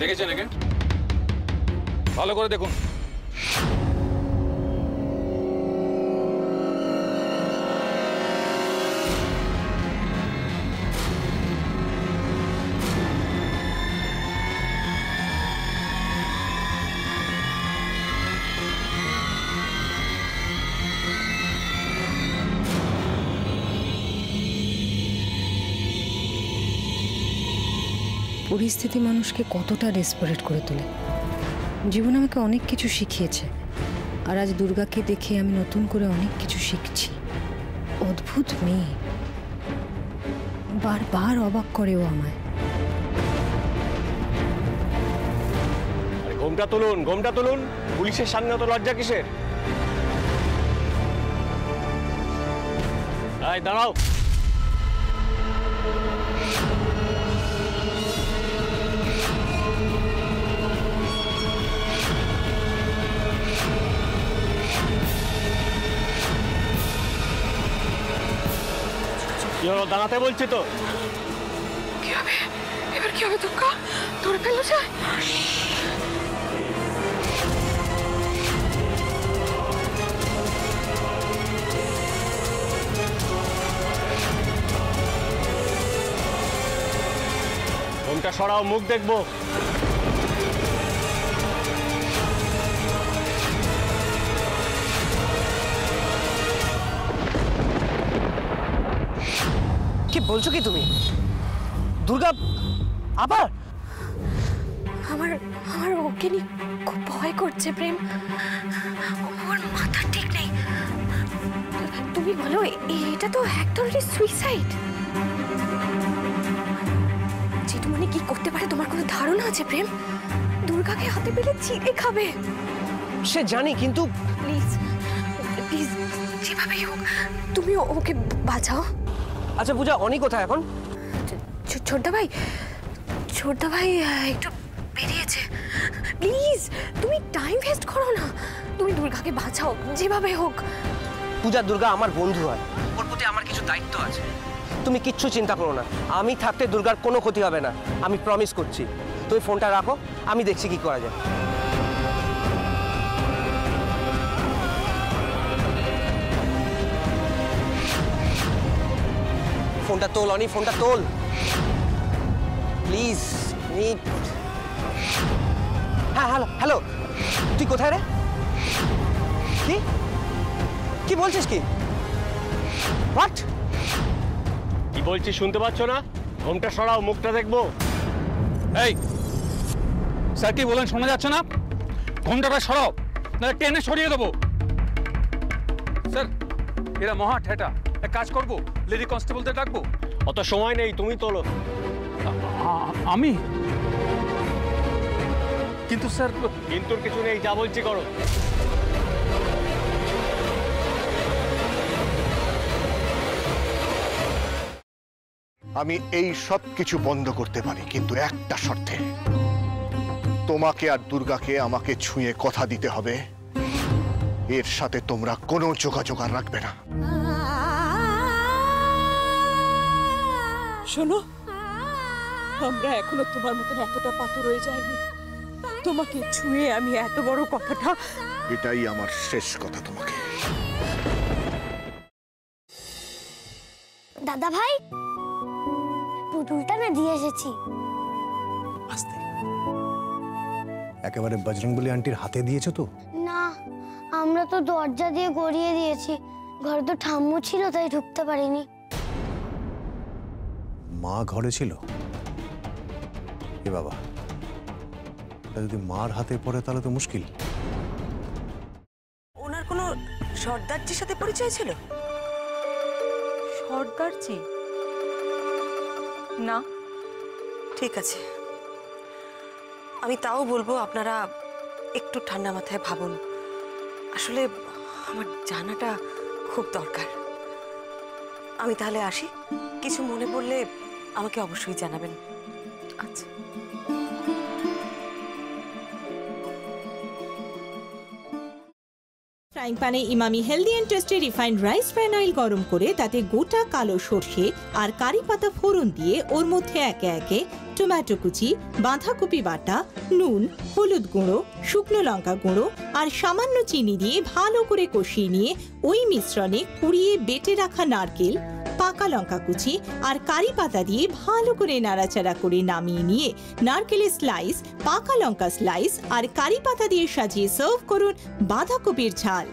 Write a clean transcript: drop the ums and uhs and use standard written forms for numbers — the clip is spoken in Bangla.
দেখেছেন একে? ভালো করে দেখুন। পরিস্থিতি মানুষকে কতটা ডেসপারেট করে তোলে। জীবন আমাকে অনেক কিছু শিখিয়েছে, আর আজ দুর্গাকে দেখে আমি নতুন করে অনেক কিছু শিখছি। অদ্ভুত মেয়ে, বারবার অবাক করে ও আমায়। ঘোমটা তুলুন, ঘোমটা তুলুন। পুলিশের সামনে তো লজ্জা কিসের? এই দাঁড়াও। কি হলো, দাঁড়াতে বলছি তো। কি হবে এবার? কি হবে? দুর্গা ধরে ফেললো সে। ঘোমটা সরাও, মুখ দেখবো। কি বলছো কি তুমি? দুর্গা আবার? আমার ওকে নিয়ে খুব ভয় করছে প্রেম। ওর মাথা ঠিক নেই। তুমি বলো, এটা তো এক ধরনের সুইসাইড। যেটু মানে কি করতে পারে তোমার কোনো ধারণা আছে প্রেম? দুর্গাকে হাতে পেলে চিড়ে খাবে। সে জানি, কিন্তু প্লিজ প্লিজ যেভাবেই হোক তুমি ওকে বাঁচাও। আচ্ছা পূজা, অনেক কোথায় এখন? ছোটদা ভাই একটু বেরিয়েছে। প্লিজ তুমি টাইম ওয়েস্ট করো না, তুমি দুর্গাকে বাঁচাও যেভাবে হোক। পূজা, দুর্গা আমার বন্ধু হয়, ওর প্রতি আমার কিছু দায়িত্ব আছে। তুমি কিচ্ছু চিন্তা করো না, আমি থাকতে দুর্গার কোনো ক্ষতি হবে না, আমি প্রমিস করছি। তুমি ফোনটা রাখো, আমি দেখছি কি করা যায়। ফোনটা তোল অনি, ফোনটা তোল প্লিজ। হ্যাঁ হ্যালো হ্যালো, তুই কোথায় রে? কি কি বলছিস? কি হোয়াট? কি বলছিস শুনতে পাচ্ছ না? ঘোমটা সরাও, মুখটা দেখবো। এই স্যার কি বলেন শোনা যাচ্ছে না? ঘোমটাটা সরাও, না টেনে সরিয়ে দেবো। স্যার এরা মহা ঠেটা, এক কাজ করবো, লেডি কনস্টেবলদের ডাকবো। অত সময় নেই, তুমি তোলো। আমি? কিন্তু স্যার। কিন্তুর কিছু নেই, যা বলছি করো। আমি এই সব কিছু বন্ধ করতে পারি, কিন্তু একটা শর্তে। তোমাকে আর দুর্গাকে আমাকে ছুঁয়ে কথা দিতে হবে, এর সাথে তোমরা কোনো যোগাযোগ আর রাখবে না। শোনো, আমরা এখনো তোমার মতন এতটা পাথর হয়ে যায়নি। তোমাকে ছুঁয়ে আমি এত বড় কথাটা। এটাই আমার শেষ কথা তোমাকে। দাদা ভাই, পুতুলটা না দিয়ে এসেছি। আস্তে, একেবারে বজরংবলী আন্টির হাতে দিয়েছো তো? না, আমরা তো দরজা দিয়ে গড়িয়ে দিয়েছি। ঘরে তো ঠাম্মু ছিল, তাই ঢুকতে পারিনি। মা ঘরে ছিল? এ বাবা, যদি মার হাতে পড়ে তাহলে তো মুশকিল। ওনার কোনো সর্দারজির সাথে পরিচয় ছিল? সর্দারজি? না। ঠিক আছে, আমি তাও বলবো আপনারা একটু ঠান্ডা মাথায় ভাবুন। আসলে আমার জানাটা খুব দরকার। আমি তাহলে আসি, কিছু মনে পড়লে আমাকে অবশ্যই জানাবেন। আচ্ছা। ফ্রাইং প্যানে Emami healthy and tasty refined rice bran oil গরম করে তাতে গোটা কালো সর্ষে আর কারি পাতা ফোড়ন দিয়ে ওর মধ্যে একে একে টমেটো কুচি, বাঁধাকপি বাটা, নুন, হলুদ গুঁড়ো, শুকনো লঙ্কা গুঁড়ো আর সামান্য চিনি দিয়ে ভালো করে কষিয়ে নিয়ে ওই মিশ্রণে কুড়িয়ে বেটে রাখা নারকেল, পাকা লঙ্কা কুচি আর কারি পাতা দিয়ে ভালো করে নাড়াচাড়া করে নামিয়ে নিয়ে নারকেলের স্লাইস, পাকা লঙ্কা স্লাইস আর কারি পাতা দিয়ে সাজিয়ে সার্ভ করুন বাঁধাকপির ঝাল।